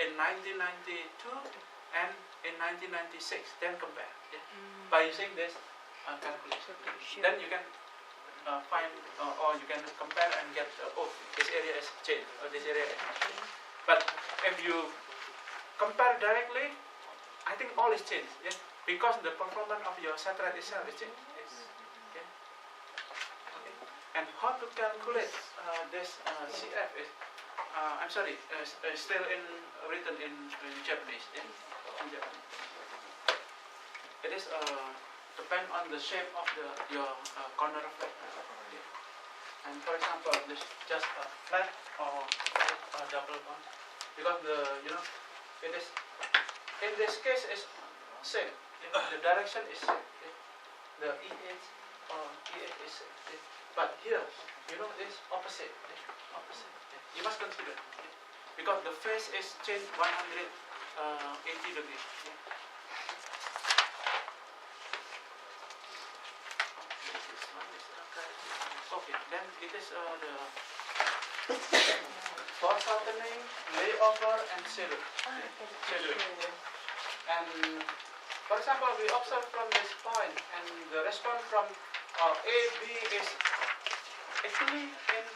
in 1992 and in 1996. Then compare, yeah, by using this calculation. Then you can find or you can compare and get oh, this area is changed or this area is changed. But if you compare directly, I think all is changed, yeah, because the performance of your satellite itself is changed. Yeah. Okay. And how to calculate this CF is, I'm sorry, still written in Japanese. Yeah? In Japanese. It is depend on the shape of your corner reflector. Okay. And for example, this just a flat or a double one, because it is in this case is same. The direction is same. The EH or EH is same. But here, it's opposite. Opposite. You must consider because the phase is changed 180 degrees. Okay, then it is the foreshortening, layover, and shadowing. And for example, we observe from this point, and the response from A, B is actually in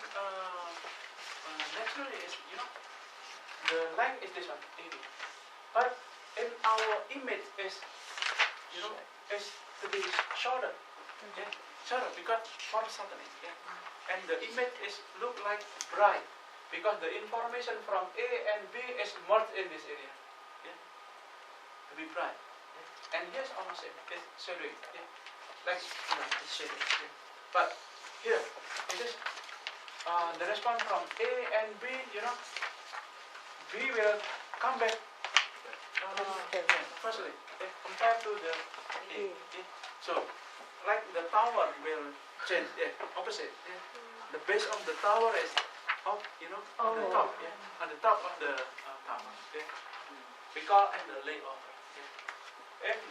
naturally is the length is this one, AB, but in our image is is to be shorter. Yeah. Shorter because foreshortening, yeah. And the image is look like bright because the information from A and B is merged in this area, yeah. To be bright, yeah. And here's almost same, it's shadowing, yeah. Like it's shading, yeah. But here it is the response from A and B, B will come back firstly, yeah, compared to the A. Yeah. So like the tower will change, yeah, opposite. Yeah. The base of the tower is up, on the top, yeah, on the top of the tower. Yeah. We call it the layover. Yeah. If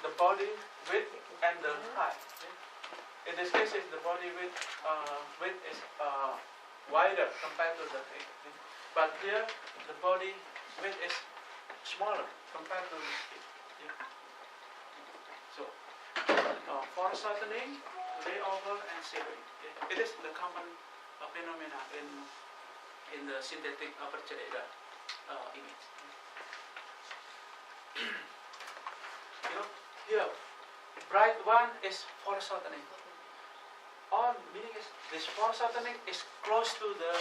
the body width and the height. Yeah. In this case, the body width is wider compared to the height. Yeah. But here, the body width is smaller compared to the height. Yeah. So. Foreshortening, layover, and shadowing. Yeah. It is the common phenomena in the synthetic aperture data image. Here, bright one is foreshortening. All meaning is this foreshortening is close to the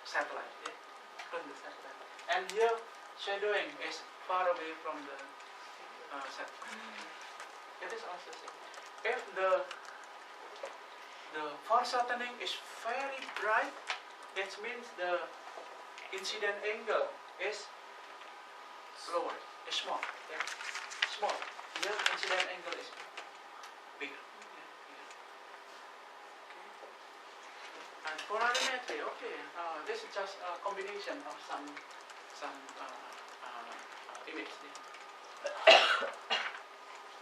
satellite. Yeah? Close to the satellite. And here, shadowing is far away from the satellite. It is also same. If the foreshortening is very bright, it means the incident angle is lower, is small. Yeah? Small. Here incident angle is bigger. Yeah? Bigger. Okay. And polarimetry, okay. This is just a combination of some image. Yeah?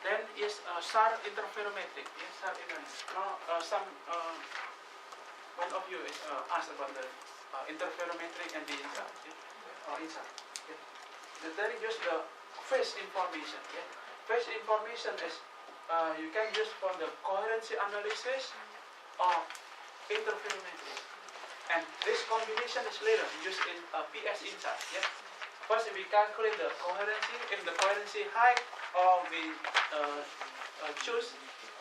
Then is SAR interferometric. Yes, SAR interferometric. Now, one of you is asked about the interferometric and the INSAR. Yeah? Or INSAR. Yeah? Then use the phase information. Yeah? Phase information is you can use for the coherency analysis or interferometry. And this combination is later used in PS INSAR. Yeah? First, we calculate the coherency. If the coherency high, or we choose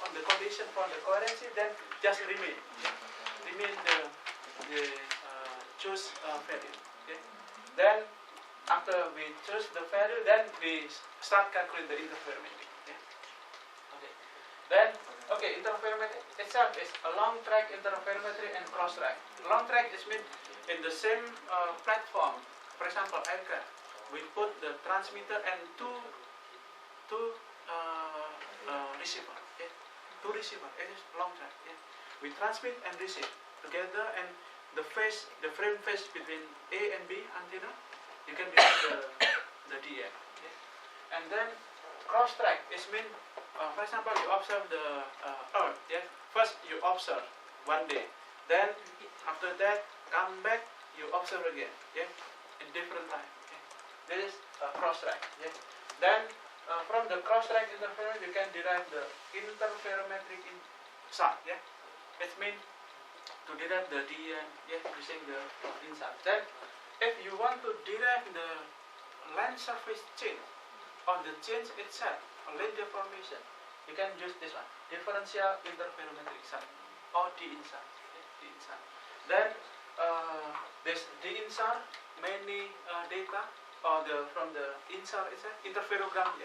on the condition for the coherency, then just remain the choose value. Okay? Then after we choose the value, then we start calculating the interferometry. Okay? Okay. Then interferometry itself is a long track interferometry and cross track. Long track is mean in the same platform. For example, aircraft, we put the transmitter and two receiver. Okay? Two receiver. It is long track. Okay? We transmit and receive together, and the frame phase between A and B antenna, you can define the DM. Okay? And then cross track is mean, for example, you observe the Earth. Yeah? First you observe one day, then after that come back, you observe again. Yeah? in different time. Okay. This is cross-track. Yeah. Then from the cross-track interferometer you can derive the interferometric insert. Yeah. It means to derive the DN using the insert. Then if you want to derive the line surface change or the change itself or line deformation, you can use this one, differential interferometric insert or D-insert. D-insert. Then this D-insert mainly data or from the insert itself, interferogram.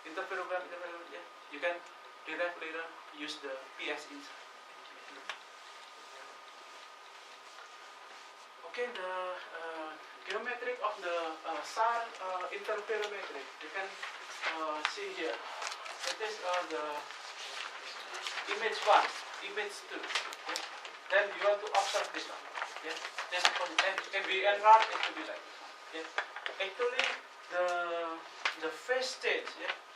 Interferogram. You can derive later, use the PS insert. Okay, the geometric of the SAR interferometric, you can see here. It is the image 1, image 2. Okay? Then you have to observe this one. Okay? This one, and if we enlarge, it will be like this one. Okay? Actually, the phase change,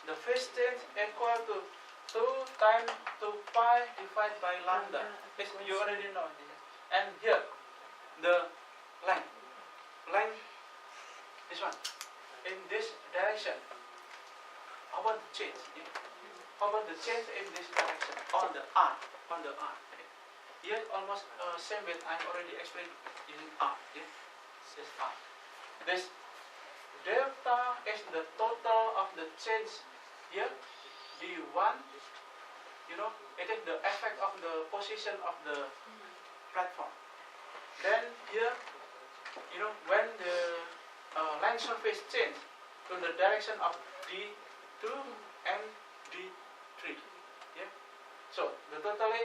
the phase change equal to 2 times 2 pi divided by lambda. This you already know. And here, the length, this one, in this direction. How about the change? How about the change in this direction on the R? Here almost same with I already explained using R. This R. This delta is the total of the change here. D1. It is the effect of the position of the platform. Then here, when the line surface change to the direction of D2 and D3. Yeah. So the totally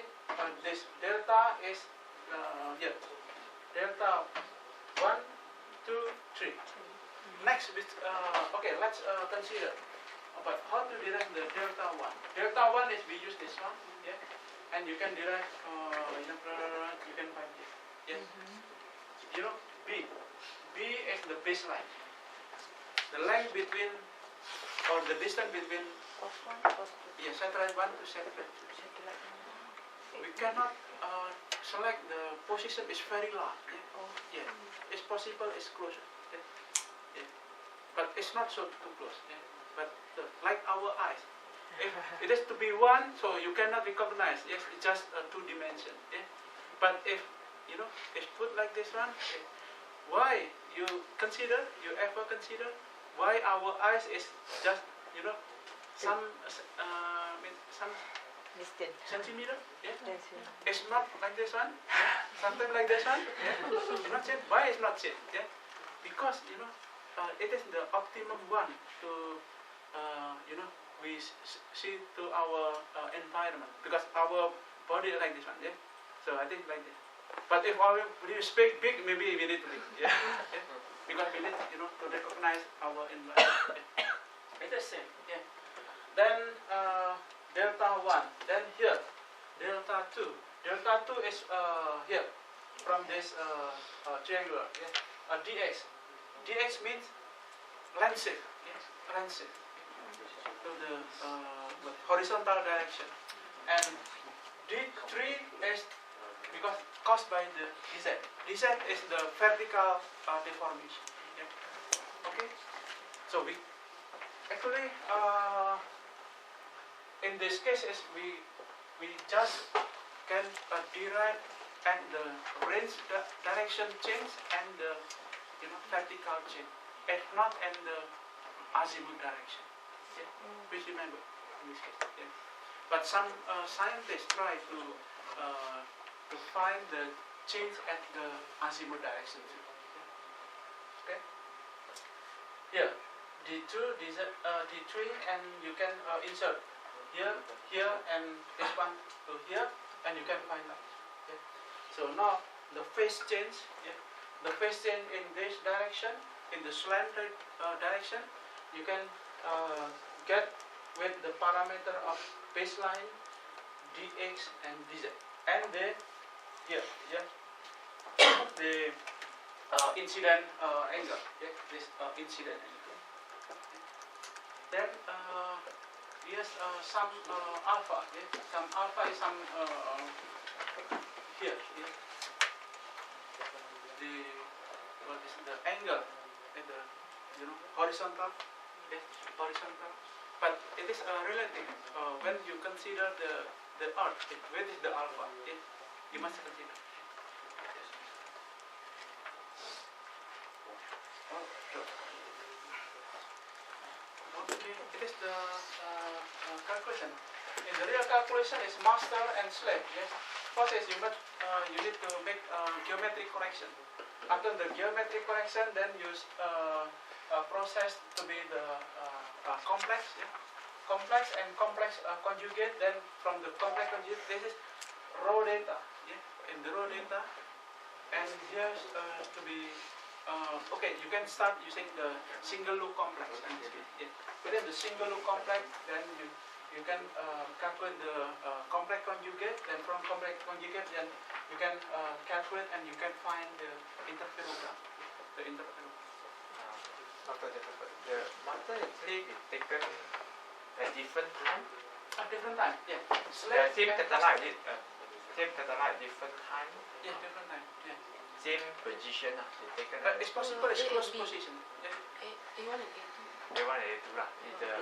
this delta is here. Delta 1, 2, 3. Next, okay, let's consider about how to derive the delta 1. Delta 1 is we use this one, yeah, and you can derive, you can find it, yes. B is the baseline. The length between, or the distance between, satellite 1 to satellite 2. We cannot select the position is very large. Yeah. It's possible it's closer. Yeah. But it's not so too close. Yeah. But like our eyes. If it is to be one, so you cannot recognize. Yes, it's just a 2 dimension. Yeah. But if it's put like this one, okay, why you ever consider why our eyes is just some centimeter? Yeah. It's not like this one. Something like this one. Yeah. Not yet. Why is not yet? Yeah. Because it is the optimum one to we see to our environment, because our body is like this one. Yeah. So I think like this. But if we speak big, maybe we need to be. Yeah. Yeah. Because we need to recognize our environment. Yeah. It is same. Yeah. Then delta 1. Then here delta 2. Delta 2 is here from this triangular. Yeah. dx. Dx means length shift. Yes. Length shift to the horizontal direction. And D3 is because caused by the dz. Dz is the vertical deformation. Yeah. Okay. So we actually in this case is we just can derive at the range direction change and the vertical change, and not in the azimuth direction. Yeah. Please remember in this case. Yeah. But some scientists try to find the change at the azimuth direction too. Okay. Here, D2, D3, and you can insert here, and this one to here, and you can find out. Okay. So now the phase change. Yeah. The phase change in this direction, in the slanted direction, you can get with the parameter of baseline, dx, and dz, and the the incident angle. Yeah, this incident angle. Then yes, some alpha. Yeah, some alpha is some here. Yeah. What is the angle in the horizontal, yes, horizontal. But it is relative when you consider the Earth. Where is the alpha? Yes, you must consider. Okay, it is the calculation. In the real calculation is master and slave. Yes. First is you need to make geometric correction. After the geometric correction, then use process to be the complex. Yeah? Complex and complex conjugate. Then from the complex conjugate, this is raw data. Yeah? In the raw data, and here's to be okay. You can start using the single loop complex. Yeah. Within the single loop complex, then you can calculate the complex conjugate. Then from complex conjugate, then you can calculate and you can find the interferogram. The interferogram. Dr. Josaphat, the master and slave is taken at different time. At different time, yeah. Slave same catalyte, same catalyte, different time. Yeah, different time. Yeah. Same position, they taken. It's possible. It's close position. Yeah. A1 and A2. A1 and A2 lah.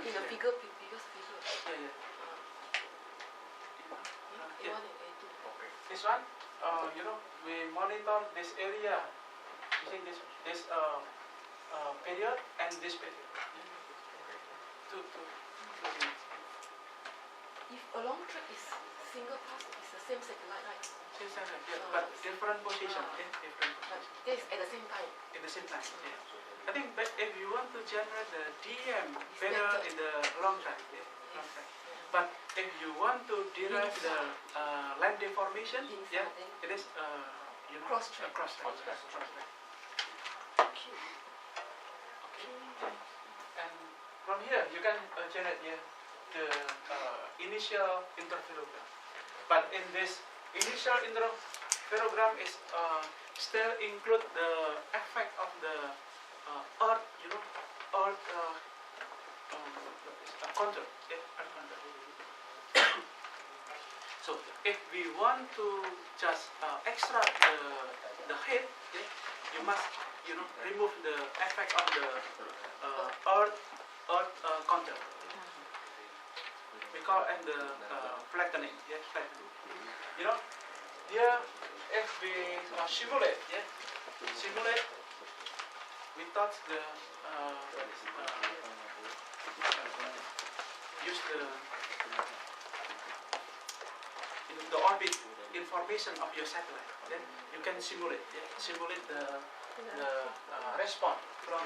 In the figure. Yeah, yeah. A1 and A2. Okay. This one, we monitor this area using this period and this period. Two. If a long track is single pass, it's the same satellite, right? Same satellite, yeah, but different position. Different position. This is at the same time. At the same time, yeah. I think that if you want to generate the DEM better in the long track, long track. But if you want to derive the line deformation, yeah, it is cross track. Cross track. Okay. And from here you can generate the initial interferogram. But in this initial interferogram is still include the effect of the Earth, Earth contour. Earth contour. So if we want to just extract the head, you must remove the effect of the Earth contour. We call it the flattening. Flattening. Here if we simulate, we touch the use the orbit information of your satellite. Then you can simulate the response from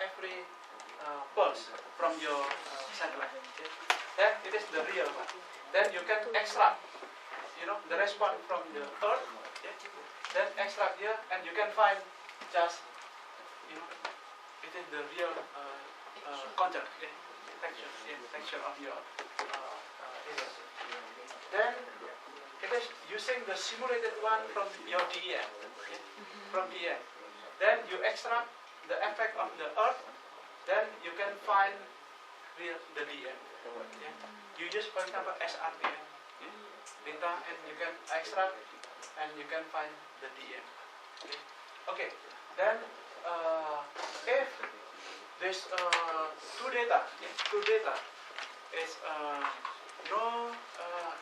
every pulse from your satellite. Then it is the real one. Then you can extract, the response from the Earth. Then extract here, and you can find just, it is the real contour, texture of your area. Then it is using the simulated one from your DEM. From DEM. Then you extract the effect of the Earth. Then you can find the DEM. You use, for example, SRTM data, and you can extract and you can find the DEM. Okay. Then if this two data is no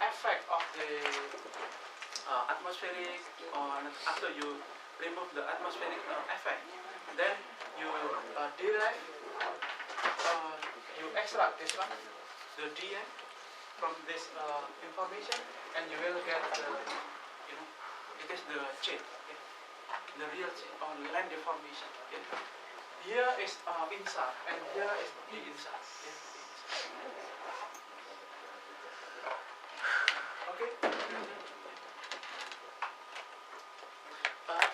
effect of the atmospheric, or after you remove the atmospheric effect, then you derive, you extract this one, the DEM from this information, and you will get it is the change, the real change or land deformation. Here is inside, and here is the inside. Okay.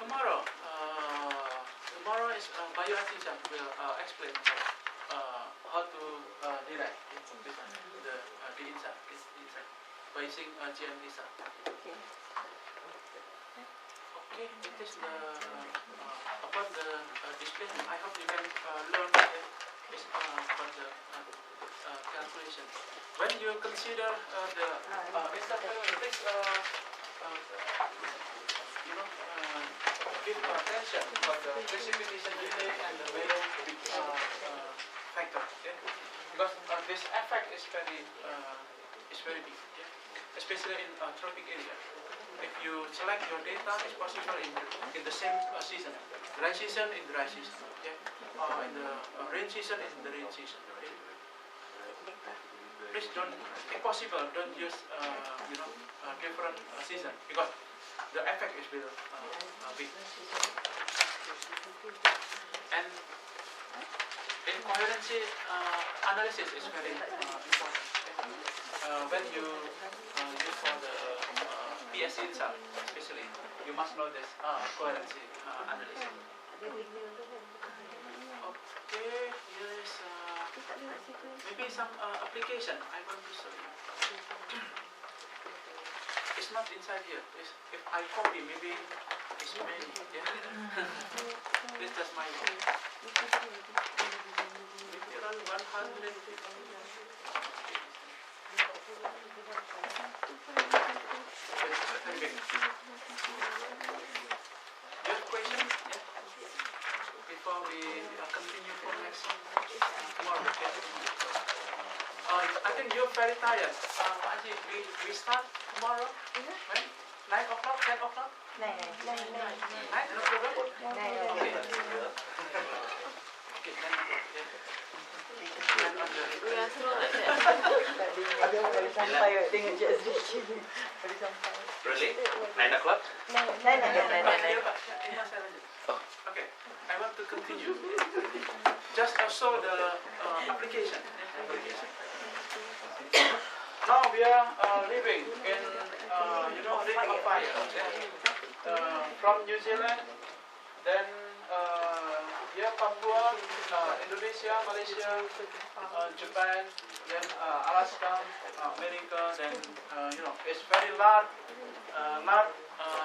Tomorrow is bioartisan will explain how to derive the inside by using GMDSA. Okay, it is the about the display. I hope you can learn about the calculation. When you consider the interference, give attention about the precipitation delay and the is very big, yeah? Especially in tropic area. If you select your data, it's possible in the same season. Dry season in dry season, yeah? In the rain season in the rain season. Yeah? Please don't, if possible, don't use different season because the effect is very big. And incoherency analysis is very important. When you use for the PS insert, especially, you must know this coherency analysis. Okay, here is maybe some application I want to show you. It's not inside here. If I copy, maybe it's many. Yeah? This is my work. Maybe around 100 people. You have questions? Yeah? Before we continue for next tomorrow. I think you're very tired. Aji, we start tomorrow. When? 9 o'clock, 10 o'clock? 9, no problem? Okay. Okay, then, yeah. We are so like that. Ada orang baru sampai tengok je Azri. Baru sampai. Really? 9 o'clock? 9. Okay, I want to continue. Just show the application. Now we are living in, Ring of Fire. From New Zealand, then here Papua, Indonesia, Malaysia, Japan, then Alaska, America, then it's very large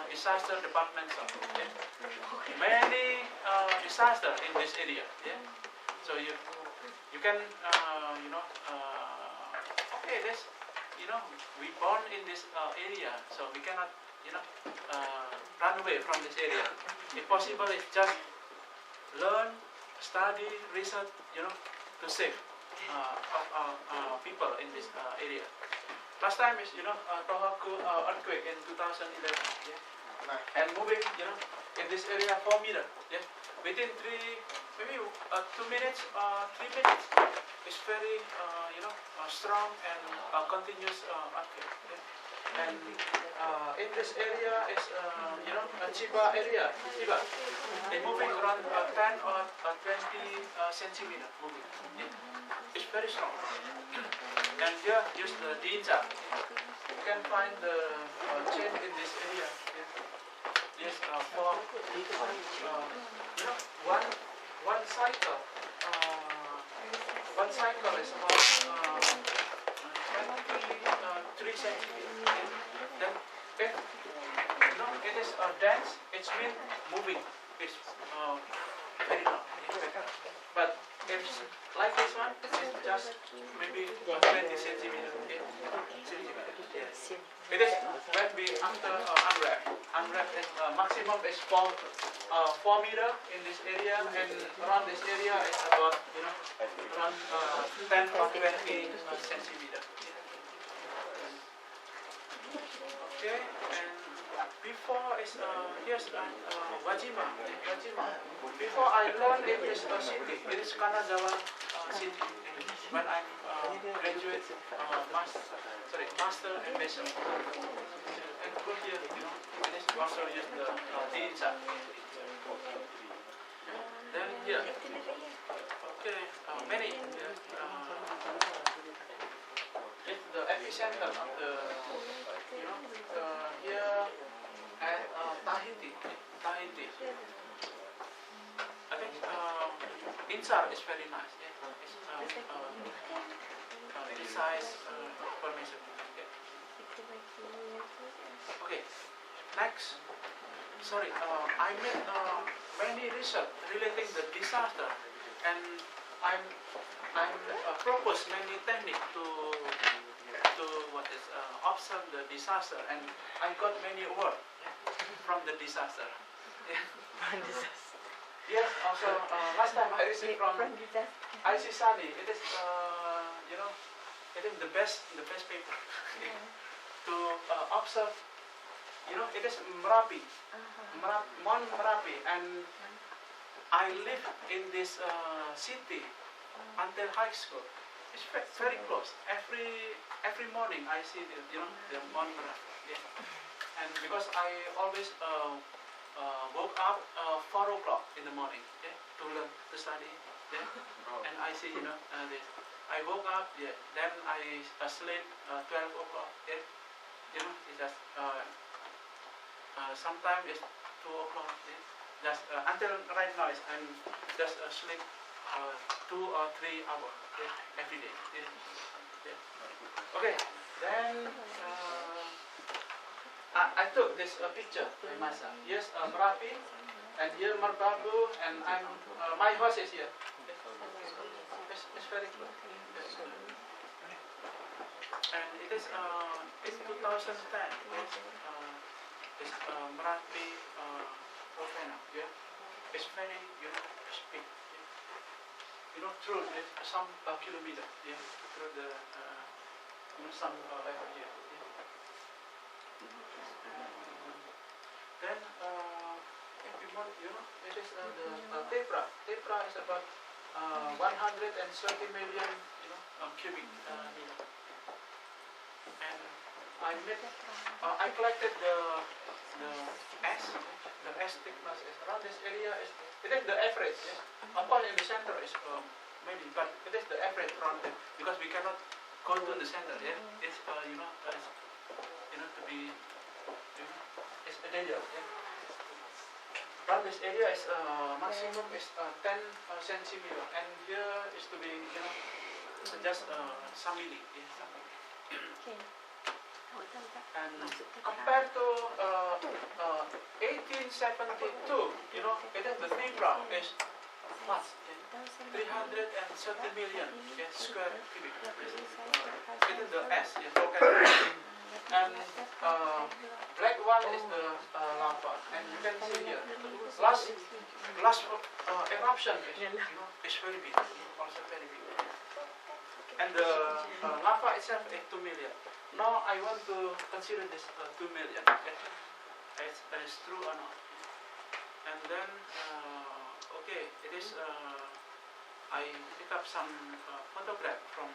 disaster departments. Yeah? Many disaster in this area. Yeah? So you can okay, this we born in this area, so we cannot run away from this area. If possible, it's just learn, study, research, to save people in this area. Last time is Tohoku earthquake in 2011. Yeah? And moving, in this area 4 meters. Yeah? Within 2 minutes, 3 minutes. It's very, strong and continuous earthquake. Yeah? And in this area is, Chiba area. Chiba. They're moving around 10 or 20 centimeters moving. Yeah? It's very strong. And here, use the Dinja. You can find the change in this area. Yeah? Yes, for one cycle. One cycle is about 23 centimeters. Then if it is dense, it means moving. It's very long. But if like this one, it's just maybe 20 centimeters. It is when we after unwrap. Unwrap is maximum is 4 meters in this area, and around this area is about around 10 or 20 centimeters. Okay, and before is here's Wajima. Before I learned in this city, it is Kanazawa city. When I'm graduate master and bachelor. And go here, it is also use the Dinja. Then here, okay, many. It's the epicenter of the, here at Tahiti. I think Insar is very nice. Yeah? It's precise information you can get. Okay, next. Sorry, I made many research relating the disaster, and I'm propose many techniques to observe the disaster, and I got many awards from the disaster. Yes, also last time I received from IC Sani. It is it is the best paper to observe. You know, it is Merapi, Mount Merapi, and I live in this city until high school. It's very close. Every morning I see the Mount Merapi. Yeah. And because I always woke up 4 o'clock in the morning, yeah, to learn to study. Yeah. And I see this. I woke up, yeah. Then I sleep 12 o'clock. Yeah. You know, it's just sometimes it's 2 o'clock. Yeah. Just until right now, I'm just sleep 2 or 3 hours, yeah, every day. Yeah. Yeah. Okay. Then I took this picture by myself. Yes, Merapi, and here Merbabu, and my house is here. It's very close. Yes. And it is it's 2010. It's Merapi volcano. Yeah, it's very it's big. Yeah. Through some kilometer. Yeah, through the some level here. Yeah. Then if you want, it is the Tepra. Tepra is about 130 million, cubic meter. And I collected the S thickness is around this area it is the average. Yes. Of course, in the center is maybe, but it is the average around it because we cannot go to the center. Yeah, it's to be it's a danger. Yeah. Around this area is maximum is 10 centimeter, and here is to be just some milli. Yeah. And compared to 1872, it is the Tepra is what? 330 million square cubic meters. It is the S, volcano. And black one is the lava, and you can see here last eruption is very big, also very big. And the lava itself is 2 million. Now I want to consider this 2 million. It's true or not? And then okay, it is. I pick up some photograph from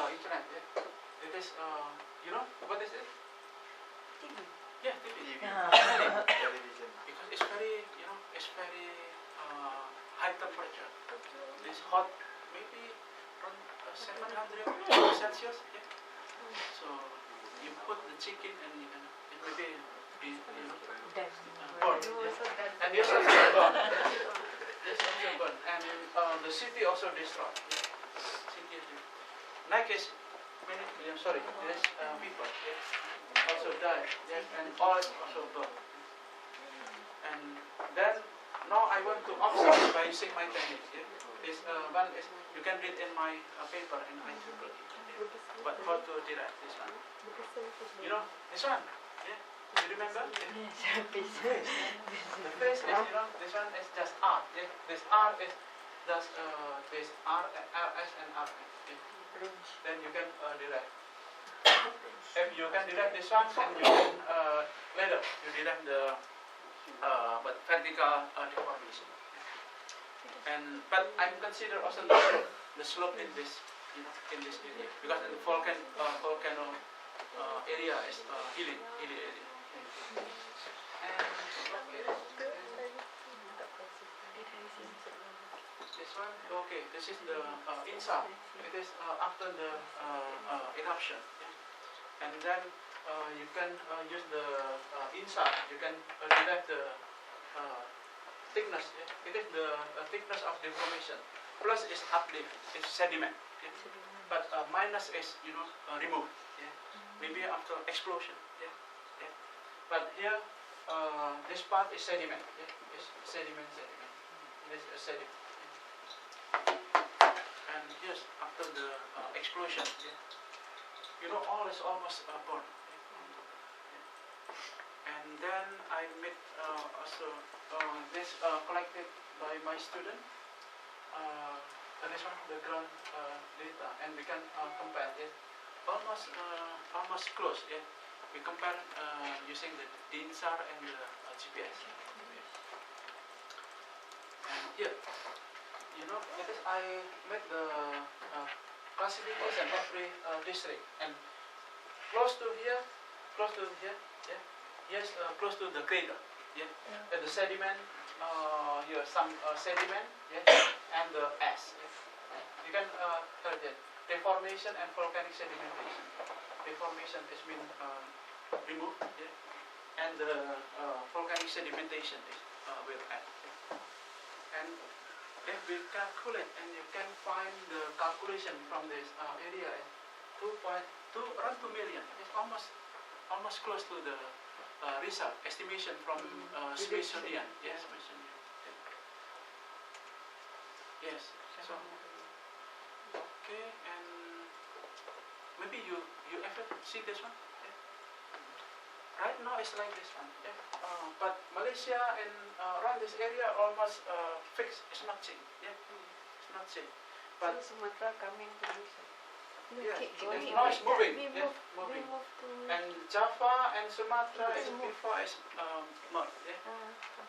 internet. Yeah. It is, what is it? TV. Yeah, TV. Television. Because it's very, it's very high temperature. It's hot, maybe around 700 Celsius. Yeah. So you put the chicken and it will be burnt. Yeah. And this also burnt. This also burnt. And the city also destroyed. Yeah. City is destroyed. Next is sorry, there's people also died, yes, and all also burned. And then now I want to observe by using my technique. Yeah? This one is you can read in my paper in IEEE. Yeah? But how to derive this one? This one. Yeah, you remember? Yeah? The face is this one is just R. Yeah? This R is just this R, RS and RS. Yeah? Then you can derive. If you can derive this one, and you can later you derive the vertical deformation. But I'm consider also the slope in this in this area because the volcano area is hilly area. And this one, okay, this is the inside. It is after the eruption. Yeah? And then you can use the inside. You can derive the thickness. Yeah? It is the thickness of deformation. Plus is uplift. It's sediment. Yeah? But minus is removed. Yeah? Maybe after explosion. Yeah? Yeah? But here this part is sediment. Yeah? It's sediment. This is sediment. And yes, after the explosion, yeah, all is almost burned. Yeah. And then I met also this collected by my student. this one, the ground data, and we can compare it. Almost close. Yeah, we compare using the DINSAR and the GPS. And here, it is I made the classification every district, and close to here, yeah, yes, close to the crater, yeah, and the sediment, here some sediment, yeah, and the ash. Yeah. You can tell that deformation and volcanic sedimentation. Deformation is been removed, yeah, and the volcanic sedimentation is will add. Yeah. And if we calculate, and you can find the calculation from this area, 2.2 around 2 million. It's almost close to the result estimation from Smithsonian. Yes, Smithsonian. Yes. So okay, and maybe you ever see this one? Yeah. Right now it's like this one. Yeah. But Malaysia and around this area almost fixed. It's not changed. Yeah. It's not changed. But Sumatra coming to Malaysia. yes, going now it's moving. We Yes, move moving. to And Java and Sumatra is before is merged. Yeah.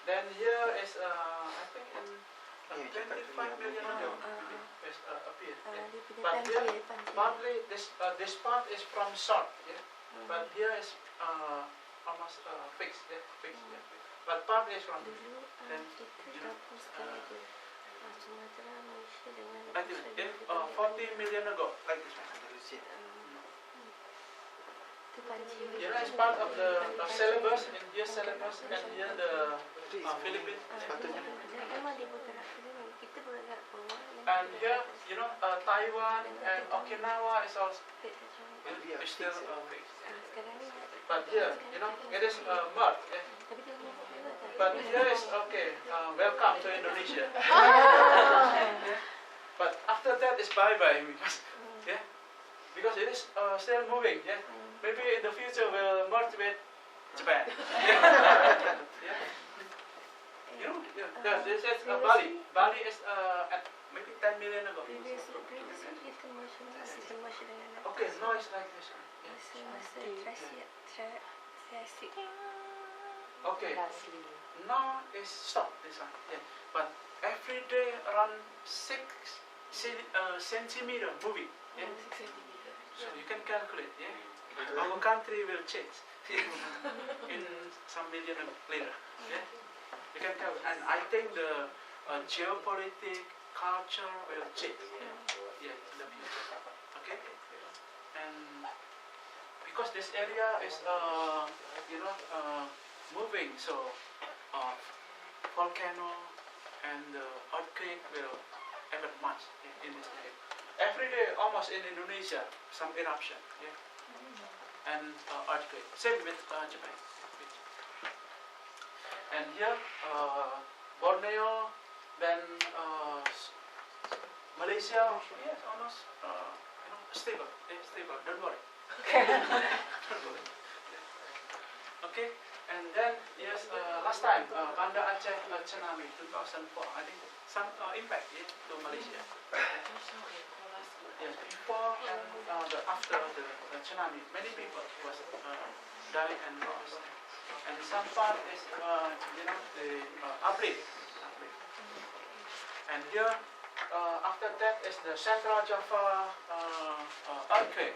Then here is I think in 25 million ago is appeared. Yeah. But here partly this part is from salt. Yeah. But here is almost fixed. Yeah. Fixed. Yeah. But part is from then Sumatera, Malaysia dengan like this. Yeah. 40 million ago, like this one. Here is part of the syllabus, and here syllabus, and here the Philippines. Memang dia bergerak ke sini, kita bergerak ke bawah. And here, Taiwan and Okinawa is also is still fixed. Sekarang ni But here, it is merged. Yeah. tapi dia move juga tak? But here is okay. Welcome to Indonesia. But after that is bye-bye because it is still moving. Yeah. Maybe in the future we'll merge with Japan. Yeah. This is Bali. Bali is at maybe 10 million ago. Previously kita masuk dengan Okay, now it's like this one. Triassic. Okay, now is stop this one. Yeah. But every day around 6 centimeter moving. Yeah. So you can calculate. Yeah. Our country will change in some million later. Yeah. You can calculate. And I think the geopolitical culture will change. Yeah, in the future. Okay. And because this area is moving, so volcano and earthquake will happen much in this area. Every day, almost in Indonesia, some eruption, yeah, and earthquake. Same with Japan. And here, Borneo, then Malaysia, yes, almost stable. Stable. Don't worry. Okay, and then yes, last time Banda Aceh tsunami 2004. I think some impact to Malaysia. Yes, before and after the tsunami, many people was died and lost. And some part is the uplift. And here after that is the Central Java earthquake.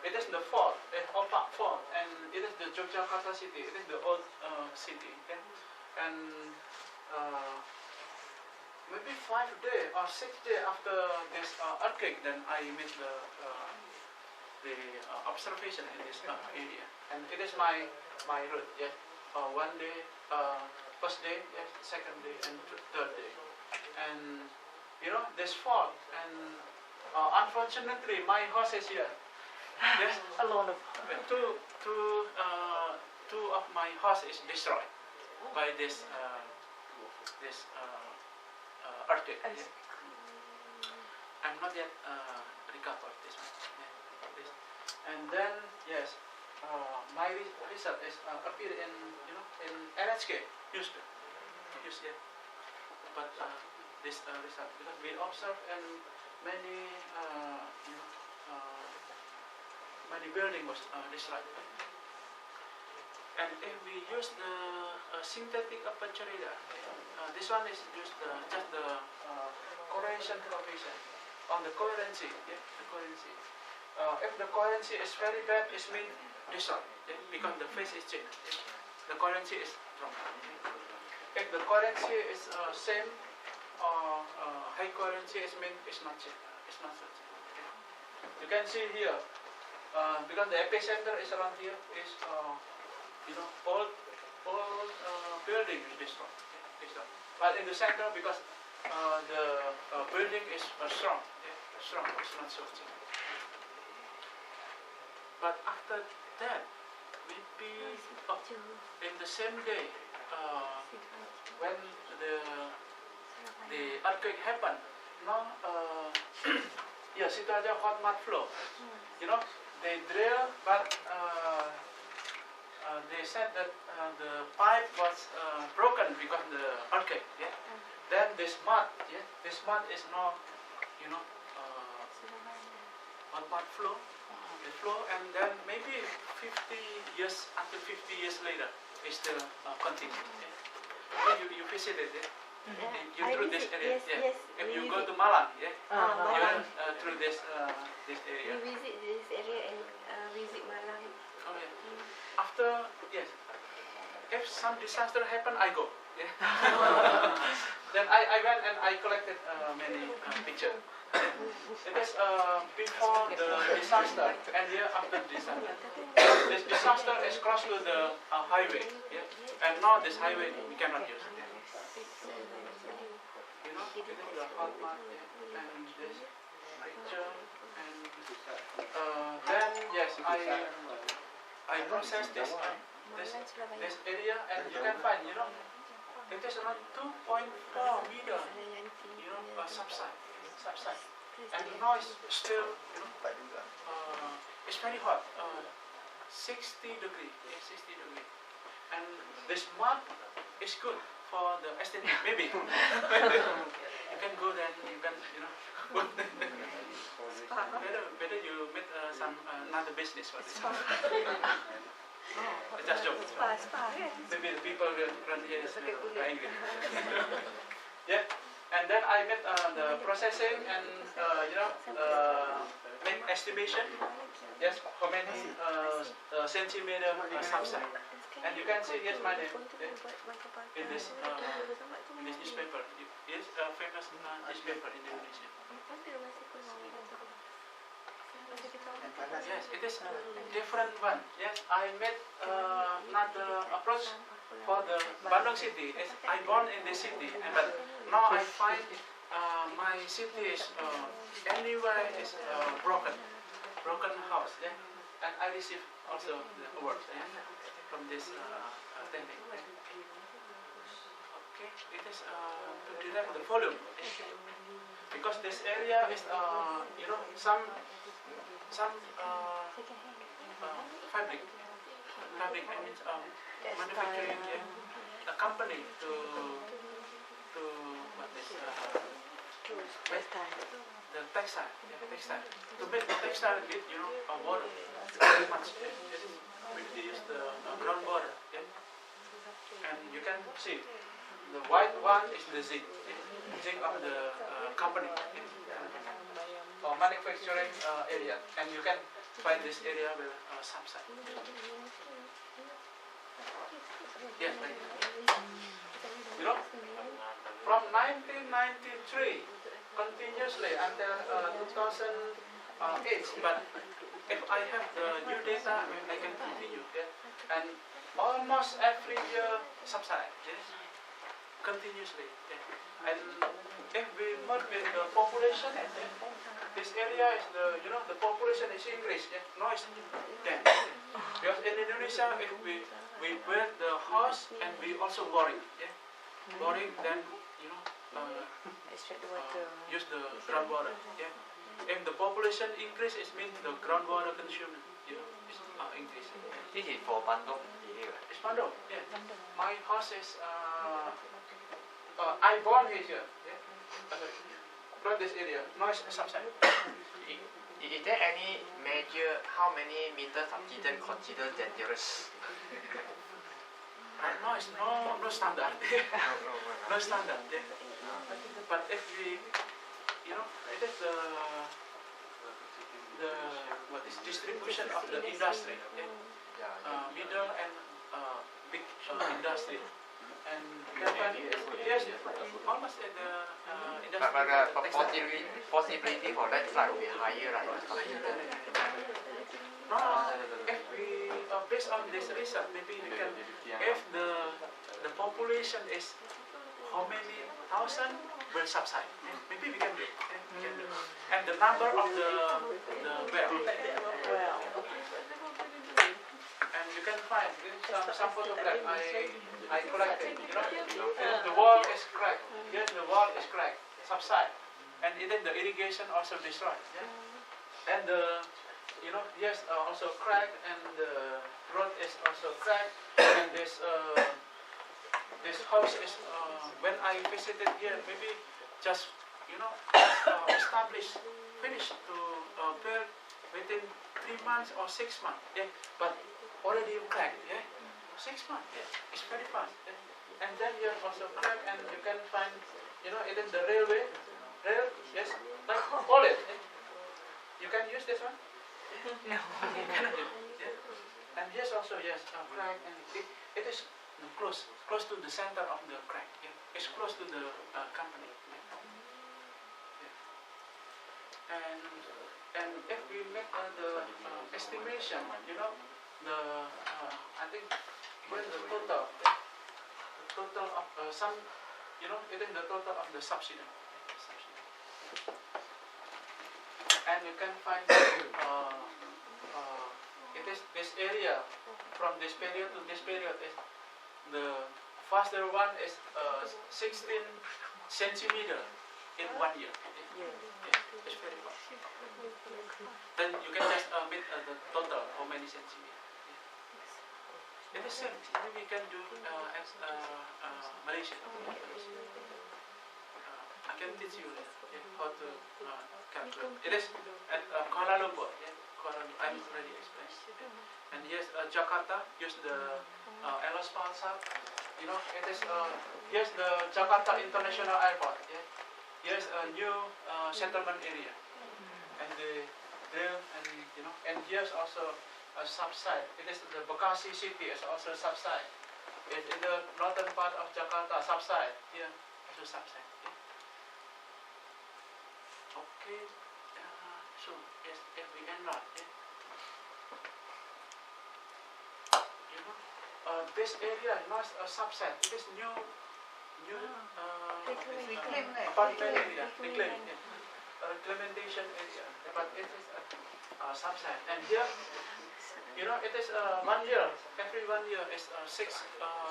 It is the fault, Opak fault, and it is the Yogyakarta city. It is the old city. Okay? And maybe 5 days or 6 days after this earthquake, then I made the observation in this area. And it is my route. Yeah. 1 day, first day, yes, second day, and third day. And this fault, and unfortunately my horse is here. Yes, Alone. two of my horse is destroyed by this earthquake. Yeah. I'm not yet recovered this one. Yeah. This. And then yes, my result is appeared in in NHK news. Yeah. But this result, because we observe in many many building was destroyed. And if we use the synthetic aperture radar, this one is just the correlation coefficient on the coherency. Yeah, the coherency. If the coherency is very bad, it means destroyed, because the phase is changed. The coherency is wrong. If the coherency is same or high coherency, it means it's not changed. It's not such. You can see here, because the epicenter is around here, is all building is destroyed. But in the center, because the building is strong, strong, it's not so cheap. But after that, maybe in the same day, when the earthquake happened, yeah, Sitarja hot mud flow. They drill, but they said that the pipe was broken because of the earthquake. Yeah. Then this mud, this mud is now, hot mud flow. The flow, and then maybe 50 years, until 50 years later, it still continues. Yeah. You visited it. You through this area. Yes, If you go to Malang, you through this area. We visit this area and visit Malang. Oh, yeah. After, yes, if some disaster happen, I go. Yeah. Then I went and I collected many pictures. It is before the disaster and here after the disaster. This disaster is close to the highway, and now this highway we cannot use. It is the hot mud and this picture, and then yes, I process this area, and you can find, it is around 2.4 meter, subside, and now it's still, it's very hot, 60 degrees, and this mud is good for the aesthetic, maybe. You can go there, you can, better you make some another business for this. Just joke. Maybe the people around here is angry. Yeah, and then I made the processing and make estimation. Yes, how many centimeter subside. And you can see, yes, my name in this newspaper. Yes, famous newspaper in Indonesia. Yes, it is different one. Yes, I made another approach for the Bandung city. Yes, I born in the city, but now I find my city is anywhere is broken house. Yeah, and I receive also the awards from this technique. Okay, it is to detect the volume, because this area is some fabric. I mean manufacturing, a company to what is the textile, to make the textile with water very much. We use the groundwater, and you can see the white one is the zinc of the company or manufacturing area, and you can find this area with subside. Yes, from 1993 continuously until 2008, but if I have the new data, I can continue. And almost every year subside, continuously. And if we merge with the population, this area is the population is increased. Now it's 10. Because in Indonesia, if we build the house and we also boring, boring, then use the groundwater. If the population increase, it means the groundwater consumption is increasing. This is for Bandung area. It's Bandung. My house is I born here. from this area, noise subside. Is there any measure how many meters subsidence considered dangerous? Noise, no standard. No standard. Yeah. But if we, it is the what is distribution of the industry, middle and big industry, and yes, almost at the industry. But possibility for that slide will be higher, right? No, if we based on this research, maybe we can, if the population is how many thousand will subside, maybe we can do. And the number of the well. And you can find some photograph I collected. The wall is cracked. Here the wall is cracked, subside, and even the irrigation also destroyed. And here's also cracked, and the road is also cracked. And this house is when I visited here, maybe just established, finished to build within 3 months or 6 months. But already cracked. 6 months. It's very fast. And then you also crack, and you can find, even the rail, yes, like all it. You can use this one. No. And here's also crack, and it is close to the center of the crack. It's close to the company. And if we make the estimation, I think when the total of some, even the total of the subsidy. And you can find it is this area from this period to this period is the faster one is 16 centimeter in 1 year. It's very fast. Then you can just make the total how many centimeters. It is same. We can do as Malaysia. I can teach you how to calculate. It is at Kuala Lumpur. I'm already explained. And here's Jakarta. Use the aerospace hub. It is here's the Jakarta International Airport. Here's a new settlement area, and and here's also a subside. It is the Bekasi city is also subside. It's in the northern part of Jakarta, subside. Here also subside. Okay. So yes, if we enlarge, this area is not a subset. It is new apartment area, reclamation area, but it is a subset. And here, it is 1 year. Every 1 year is 6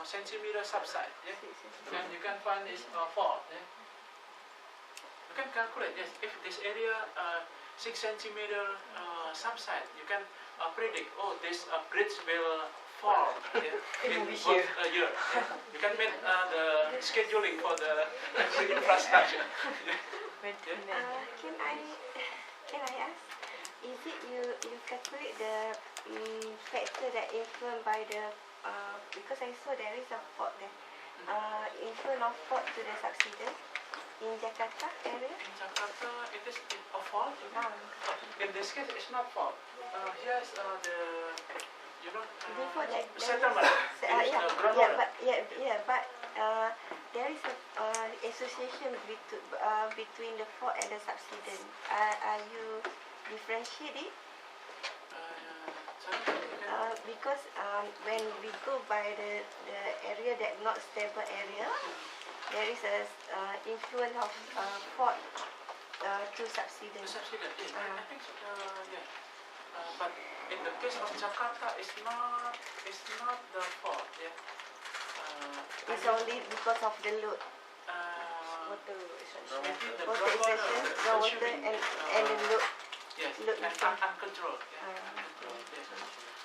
centimeter subside. And you can find this 4. You can calculate this. If this area 6 centimeter subside, you can predict. Oh, this bridge will fall in 1 year. You can make the scheduling for the infrastructure. Can I ask? Is it you calculate the factor that influenced by the because I saw there is a fault there. Influence of fault to the subsidence in Jakarta area? In Jakarta, it is a fault. In this case, it's not fault. Here's the before that, settlement. But there is a association between the fault and the subsidence. Are you differentiate it? Because when we go by the area that not stable area, there is a influence of fault to subsidence. I think but in the case of Jakarta, it's not the fault. It's only because of the load. Water and the load. Yes, load and uncontrolled.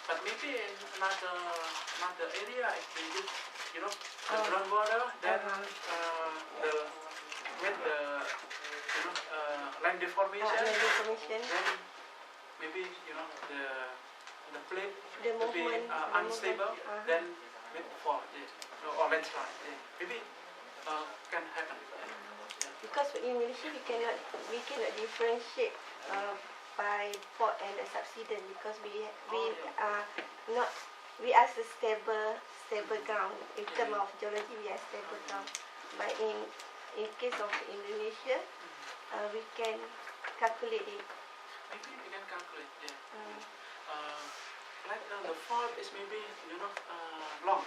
But maybe in another area, if they use, the groundwater, then with the when deformation, Deformation, then maybe the plate the to be movement, unstable, then with fall, or landslide, maybe can happen. because in Malaysia we cannot differentiate by fault and a subsidence because we are not, we are a stable ground in terms of geology. We are stable ground, but in case of Indonesia, we can calculate it. Maybe we can calculate, like the fault is maybe long,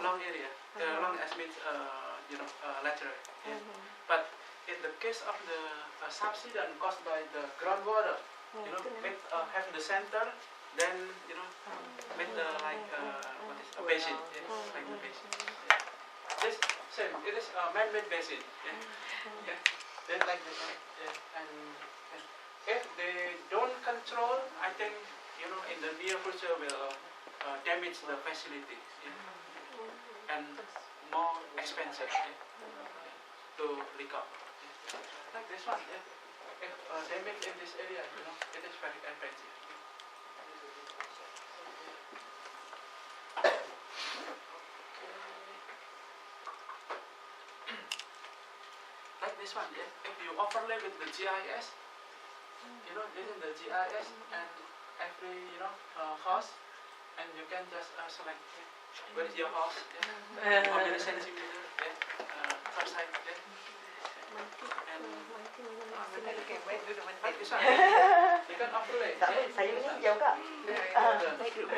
long area. Long as means lateral. But in the case of the subsidence caused by the groundwater, with have the center, then with like what is a basin, like the basin. This same, it is a man-made basin. Then like this one, and if they don't control, I think in the near future will damage the facilities and more expensive to recover. Like this one, if damage in this area, it is very expensive. Like this one, if you overlay with the GIS, this is the GIS and every house, and you can just select where is your house, how many centimeters, top side, and Okay, baik duduk like mentik. this one, you can overlay. Tak apa, saya ni jauh kak. Baik duduk.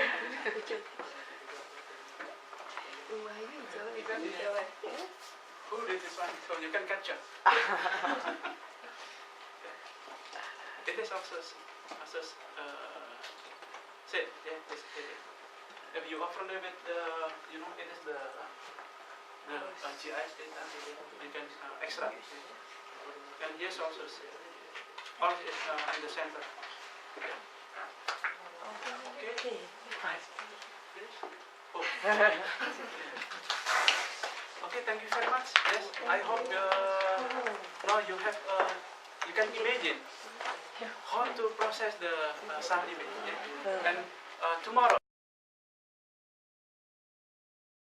Rumah you jauh ni jauh. Who did this one? So you can capture. It is also say this area. If you overlay with it is the GIS data, you can extract. And here's also all is in the center. Okay. Finish? Oh. Okay, thank you very much. Yes, I hope now you have you can imagine how to process the sound image. And tomorrow.